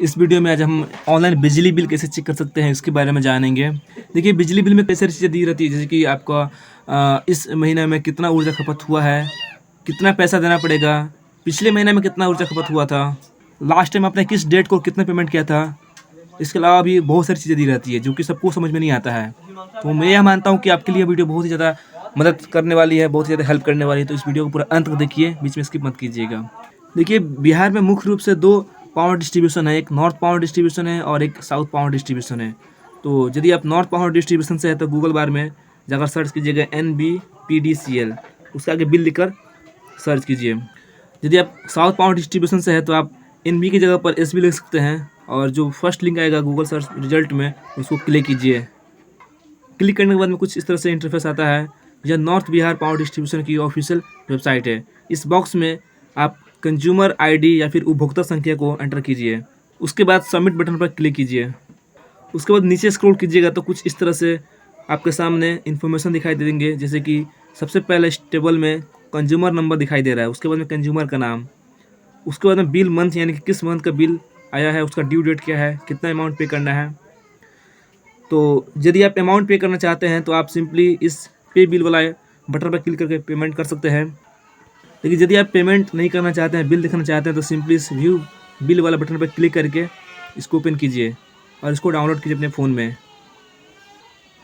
इस वीडियो में आज हम ऑनलाइन बिजली बिल कैसे चेक कर सकते हैं इसके बारे में जानेंगे। देखिए, बिजली बिल में कई सारी चीज़ें दी रहती है, जैसे कि आपका इस महीने में कितना ऊर्जा खपत हुआ है, कितना पैसा देना पड़ेगा, पिछले महीने में कितना ऊर्जा खपत हुआ था, लास्ट टाइम आपने किस डेट को कितना पेमेंट किया था। इसके अलावा भी बहुत सारी चीज़ें दी रहती है जो कि सबको समझ में नहीं आता है। तो मैं यह मानता हूँ कि आपके लिए वीडियो बहुत ही ज़्यादा मदद करने वाली है, बहुत ही ज़्यादा हेल्प करने वाली है। तो इस वीडियो को पूरा अंत तक देखिए, बीच में स्किप मत कीजिएगा। देखिए, बिहार में मुख्य रूप से दो पावर डिस्ट्रीब्यूशन है, एक नॉर्थ पावर डिस्ट्रीब्यूशन है और एक साउथ पावर डिस्ट्रीब्यूशन है। तो यदि आप नॉर्थ पावर डिस्ट्रीब्यूशन से है तो गूगल बार में जाकर सर्च कीजिएगा NBPDCL, उसके आगे बिल लिखकर सर्च कीजिए। यदि आप साउथ पावर डिस्ट्रीब्यूशन से है तो आप NB की जगह पर SB लिख सकते हैं, और जो फर्स्ट लिंक आएगा गूगल सर्च रिजल्ट में उसको क्लिक कीजिए। क्लिक करने के बाद में कुछ इस तरह से इंटरफेस आता है। यह नॉर्थ बिहार पावर डिस्ट्रीब्यूशन की ऑफिशियल वेबसाइट है। इस बॉक्स में आप कंज्यूमर आईडी या फिर उपभोक्ता संख्या को एंटर कीजिए। उसके बाद सबमिट बटन पर क्लिक कीजिए। उसके बाद नीचे स्क्रॉल कीजिएगा तो कुछ इस तरह से आपके सामने इन्फॉर्मेशन दिखाई दे देंगे, जैसे कि सबसे पहले इस टेबल में कंज्यूमर नंबर दिखाई दे रहा है, उसके बाद में कंज्यूमर का नाम, उसके बाद में बिल मंथ यानी कि किस मंथ का बिल आया है, उसका ड्यू डेट क्या है, कितना अमाउंट पे करना है। तो यदि आप अमाउंट पे करना चाहते हैं तो आप सिंपली इस पे बिल वाला बटन पर क्लिक करके पेमेंट कर सकते हैं। लेकिन यदि आप पेमेंट नहीं करना चाहते हैं, बिल देखना चाहते हैं, तो सिंपली इस व्यू बिल वाला बटन पर क्लिक करके इसको ओपन कीजिए और इसको डाउनलोड कीजिए अपने फ़ोन में।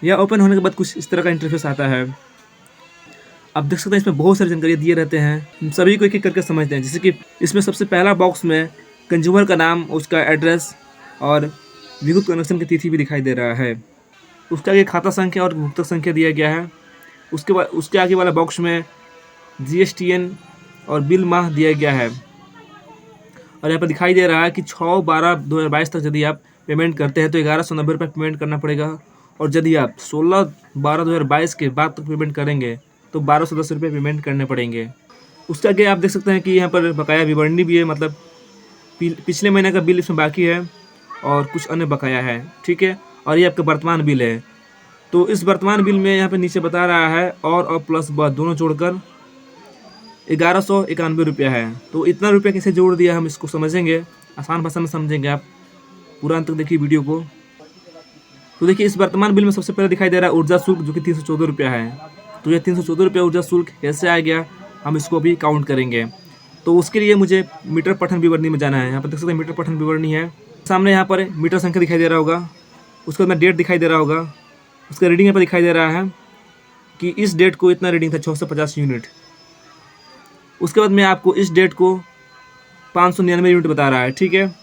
यह ओपन होने के बाद कुछ इस तरह का इंटरफेस आता है। आप देख सकते हैं इसमें बहुत सारी जानकारी दिए रहते हैं, हम सभी को एक एक करके समझते हैं। जैसे कि इसमें सबसे पहला बॉक्स में कंज्यूमर का नाम, उसका एड्रेस और विद्युत कनेक्शन की तिथि भी दिखाई दे रहा है। उसके आगे खाता संख्या और उपभोक्ता संख्या दिया गया है। उसके बाद उसके आगे वाला बॉक्स में GSTN और बिल माह दिया गया है, और यहाँ पर दिखाई दे रहा है कि 6/12/2022 तक यदि आप पेमेंट करते हैं तो 1190 रुपये पेमेंट करना पड़ेगा, और यदि आप 16/12/2022 के बाद तक पेमेंट करेंगे तो 1210 रुपये पेमेंट करने पड़ेंगे। उसके आगे आप देख सकते हैं कि यहाँ पर बकाया विवरणी भी है, मतलब पिछले महीने का बिल इसमें बाकी है और कुछ अन्य बकाया है, ठीक है। और ये आपका वर्तमान बिल है। तो इस वर्तमान बिल में यहाँ पे नीचे बता रहा है और प्लस ब दोनों जोड़कर 1191 रुपया है। तो इतना रुपया कैसे जोड़ दिया, हम इसको समझेंगे, आसान भाषा में समझेंगे। आप पूरा अंत तक देखिए वीडियो को। तो देखिए, इस वर्तमान बिल में सबसे पहले दिखाई दे रहा है ऊर्जा शुल्क, जो कि 314 रुपया है। तो ये 314 रुपया ऊर्जा शुल्क कैसे आ गया, हम इसको भी काउंट करेंगे। तो उसके लिए मुझे मीटर पठन विवरणी में जाना है। यहाँ पर देख सकते हैं मीटर पठन विवरणी है। सामने यहाँ पर मीटर संख्या दिखाई दे रहा होगा, उसके बाद में डेट दिखाई दे रहा होगा, उसका रीडिंग यहाँ पर दिखाई दे रहा है कि इस डेट को इतना रीडिंग था 650 यूनिट। उसके बाद में आपको इस डेट को 599 यूनिट बता रहा है, ठीक है।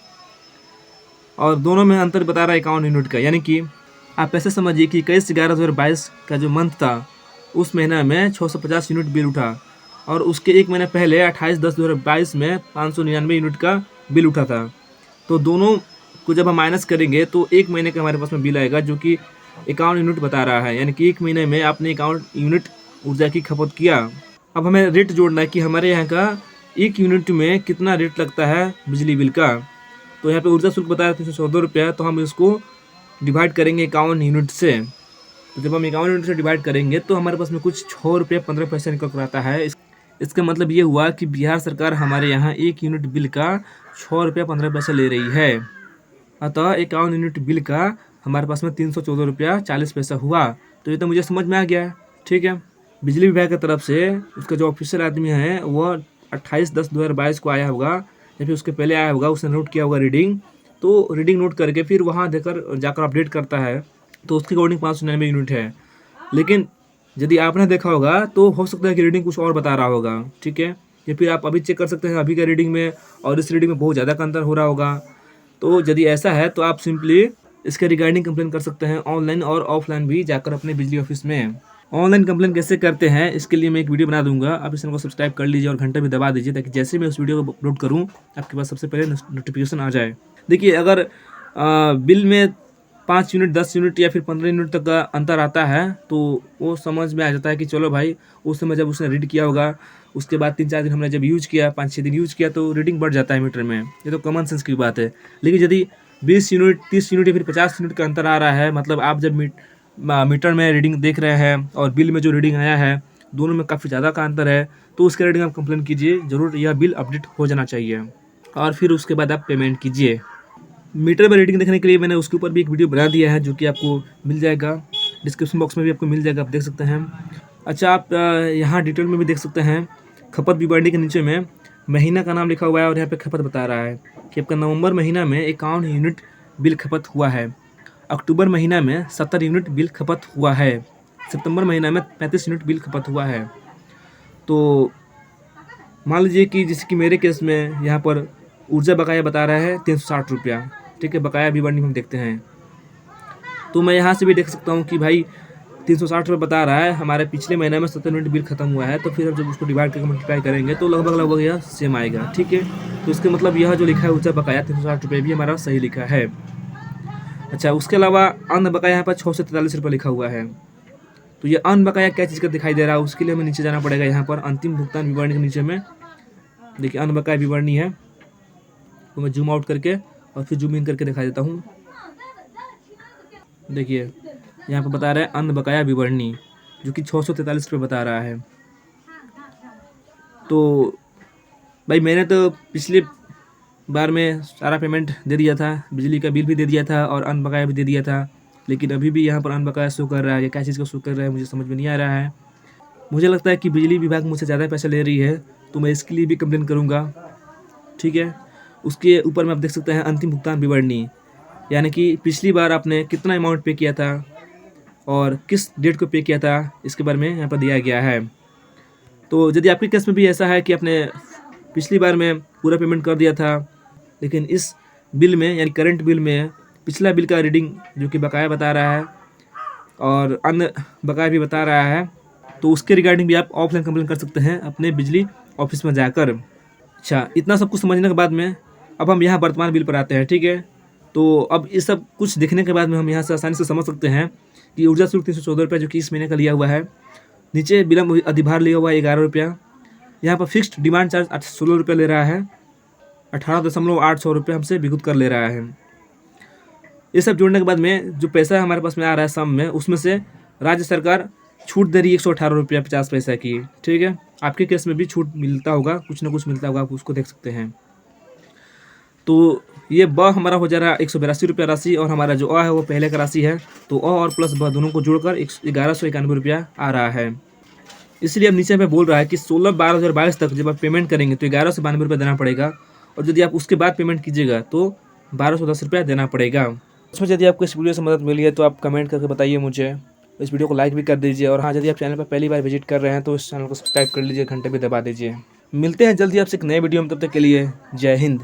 और दोनों में अंतर बता रहा है 51 यूनिट का। यानी कि आप ऐसे समझिए कि 21/11/2022 का जो मंथ था उस महीने में 650 यूनिट बिल उठा, और उसके एक महीने पहले 28/10/2022 में 599 यूनिट का बिल उठा था। तो दोनों को जब हम माइनस करेंगे तो एक महीने का हमारे पास में बिल आएगा जो कि 51 यूनिट बता रहा है। यानी कि एक महीने में आपने 51 यूनिट ऊर्जा की खपत किया। अब हमें रेट जोड़ना है कि हमारे यहाँ का एक यूनिट में कितना रेट लगता है बिजली बिल का। तो यहाँ पे ऊर्जा शुल्क बताया 314 रुपया, तो हम इसको डिवाइड करेंगे 51 यूनिट से। तो जब हम 51 यूनिट से डिवाइड करेंगे तो हमारे पास में कुछ 6 रुपये 15 पैसे निकल कर आता है। इसका मतलब ये हुआ कि बिहार सरकार हमारे यहाँ एक यूनिट बिल का 6 रुपये 15 पैसे ले रही है। अतः 51 यूनिट बिल का हमारे पास में 314 रुपया 40 पैसा हुआ। तो ये तो मुझे समझ में आ गया, ठीक है। बिजली विभाग की तरफ से उसका जो ऑफिशियल आदमी है वह 28/10/2022 को आया होगा, या फिर उसके पहले आया होगा, उसने नोट किया होगा रीडिंग। तो रीडिंग नोट करके फिर वहाँ देकर जाकर अपडेट करता है, तो उसके अकॉर्डिंग 599 यूनिट है। लेकिन यदि आपने देखा होगा तो हो सकता है कि रीडिंग कुछ और बता रहा होगा, ठीक है। या फिर आप अभी चेक कर सकते हैं अभी का रीडिंग में और इस रीडिंग में बहुत ज़्यादा का अंतर हो रहा होगा। तो यदि ऐसा है तो आप सिंपली इसके रिगार्डिंग कंप्लेन कर सकते हैं, ऑनलाइन और ऑफलाइन भी जाकर अपने बिजली ऑफिस में। ऑनलाइन कंप्लेन कैसे करते हैं इसके लिए मैं एक वीडियो बना दूंगा, आप इस चैनल को सब्सक्राइब कर लीजिए और घंटा भी दबा दीजिए, ताकि जैसे मैं उस वीडियो को अपलोड करूं आपके पास सबसे पहले नोटिफिकेशन आ जाए। देखिए, अगर बिल में 5 यूनिट 10 यूनिट या फिर 15 यूनिट तक का अंतर आता है तो वो समझ में आ जाता है कि चलो भाई, उस समय जब उसने रीड किया होगा, उसके बाद 3-4 दिन हमने जब यूज किया, 5-6 दिन यूज किया, तो रीडिंग बढ़ जाता है मीटर में। ये तो कॉमन सेंस की बात है। लेकिन यदि 20 यूनिट 30 यूनिट या फिर 50 यूनिट का अंतर आ रहा है, मतलब आप जब मीटर में रीडिंग देख रहे हैं और बिल में जो रीडिंग आया है, दोनों में काफ़ी ज़्यादा का अंतर है, तो उसके रीडिंग आप कंप्लेन कीजिए ज़रूर। यह बिल अपडेट हो जाना चाहिए और फिर उसके बाद आप पेमेंट कीजिए। मीटर में रीडिंग देखने के लिए मैंने उसके ऊपर भी एक वीडियो बना दिया है, जो कि आपको मिल जाएगा, डिस्क्रिप्शन बॉक्स में भी आपको मिल जाएगा, आप देख सकते हैं। अच्छा, आप यहाँ डिटेल में भी देख सकते हैं। खपत विवरणी के नीचे में महीना का नाम लिखा हुआ है और यहाँ पे खपत बता रहा है कि आपका नवंबर महीना में 51 यूनिट बिल खपत हुआ है, अक्टूबर महीना में 70 यूनिट बिल खपत हुआ है, सितंबर महीना में 35 यूनिट बिल खपत हुआ है। तो मान लीजिए कि जैसे कि मेरे केस में यहाँ पर ऊर्जा बकाया बता रहा है 360 रुपया, ठीक है। बकाया विवरणी हम देखते हैं तो मैं यहाँ से भी देख सकता हूँ कि भाई 360 रुपये बता रहा है, हमारे पिछले महीने में 70 यूनिट बिल खत्म हुआ है। तो फिर जब उसको डिवाइड करके मल्टीप्लाई करेंगे तो लगभग यह सेम आएगा, ठीक है। तो इसके मतलब यह जो लिखा है ऊर्जा बकाया 360 रुपये भी हमारा सही लिखा है। अच्छा, उसके अलावा अन्न बकाया यहाँ पर 643 रुपये लिखा हुआ है। तो ये अन्न बकाया क्या चीज़ का दिखाई दे रहा है, उसके लिए हमें नीचे जाना पड़ेगा। यहाँ पर अंतिम भुगतान विवरणी के नीचे में देखिए अन्न बकाया विवरणी है, तो मैं जूम आउट करके और फिर जूम इन करके दिखा देता हूँ। देखिए यहाँ पर बता रहा है अन्न बकाया विवरणी, जो कि 643 रुपये बता रहा है। तो भाई मैंने तो पिछले बार में सारा पेमेंट दे दिया था, बिजली का बिल भी दे दिया था और अन्न बकाया भी दे दिया था, लेकिन अभी भी यहाँ पर अन्न बकाया शो कर रहा है। क्या चीज़ का शो कर रहा है मुझे समझ में नहीं आ रहा है। मुझे लगता है कि बिजली विभाग मुझसे ज़्यादा पैसा ले रही है, तो मैं इसके लिए भी कंप्लेन करूँगा, ठीक है। उसके ऊपर में आप देख सकते हैं अंतिम भुगतान विवरणी, यानी कि पिछली बार आपने कितना अमाउंट पे किया था और किस डेट को पे किया था, इसके बारे में यहाँ पर दिया गया है। तो यदि आपके केस में भी ऐसा है कि आपने पिछली बार में पूरा पेमेंट कर दिया था, लेकिन इस बिल में यानी करंट बिल में पिछला बिल का रीडिंग जो कि बकाया बता रहा है और अन्य बकाया भी बता रहा है, तो उसके रिगार्डिंग भी आप ऑफलाइन कंप्लेन कर सकते हैं अपने बिजली ऑफिस में जाकर। अच्छा, इतना सब कुछ समझने के बाद में अब हम यहाँ वर्तमान बिल पर आते हैं, ठीक है। तो अब ये सब कुछ देखने के बाद में हम यहाँ से आसानी से समझ सकते हैं कि ऊर्जा शुल्क 314 रुपये जो कि इस महीने का लिया हुआ है, नीचे विलम्ब अधिभार लिया हुआ है 11 रुपया, यहाँ पर फिक्स्ड डिमांड चार्ज 16 रुपये ले रहा है, 18,800 रुपये हमसे विद्युत कर ले रहा है। ये सब जोड़ने के बाद में जो पैसा हमारे पास में आ रहा है सम में, उसमें से राज्य सरकार छूट दे रही है 118 रुपया 50 पैसा की, ठीक है। आपके केस में भी छूट मिलता होगा, कुछ ना कुछ मिलता होगा, आप उसको देख सकते हैं। तो ये ब हमारा हो जा रहा है 182 रुपया राशि और हमारा जो अ है वो पहले का राशि है, तो अ और प्लस ब दोनों को जोड़कर 1191 रुपया आ रहा है। इसलिए अब नीचे में बोल रहा है कि 16/12/2022 तक जब आप पेमेंट करेंगे तो 1192 रुपये देना पड़ेगा, और यदि आप उसके बाद पेमेंट कीजिएगा तो 1210 रुपया देना पड़ेगा। उसमें यदि आपको इस वीडियो से मदद मिली है तो आप कमेंट करके बताइए मुझे, इस वीडियो को लाइक भी कर दीजिए, और हाँ, यदि आप चैनल पर पहली बार विजिट कर रहे हैं तो इस चैनल को सब्सक्राइब कर लीजिए, घंटे भी दबा दीजिए। मिलते हैं जल्दी आपसे एक नए वीडियो में, तब तक के लिए जय हिंद।